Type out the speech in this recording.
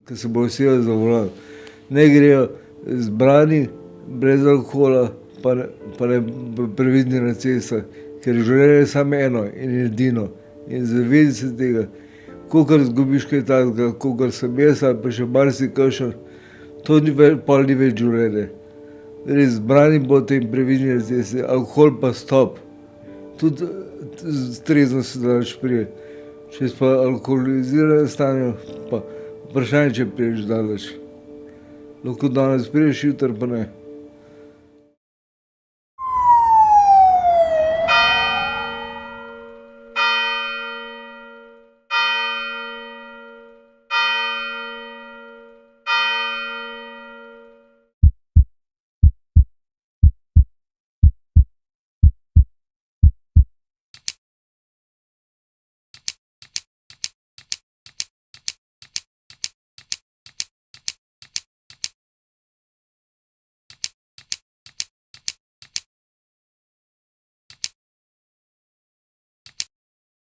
ki se bo usedel za volan. Ne grejo zbrani, brez alkohola, pa ne previdni na cestah, ker življenje je samo eno in edino. In zavedati se tega, kolikor izgubiš kaj takega, kolikor sem jaz ali pa še marsikakšen, to ni pol ni več življenje. Res zbrani bodite in previdni na cesti, alkohol pa stop. Tudi trezno se daleč pride. Če si pa v alkoholiziranem stanju, pa vprašanje, če prideš daleč. Lahko danes prideš, jutri pa ne.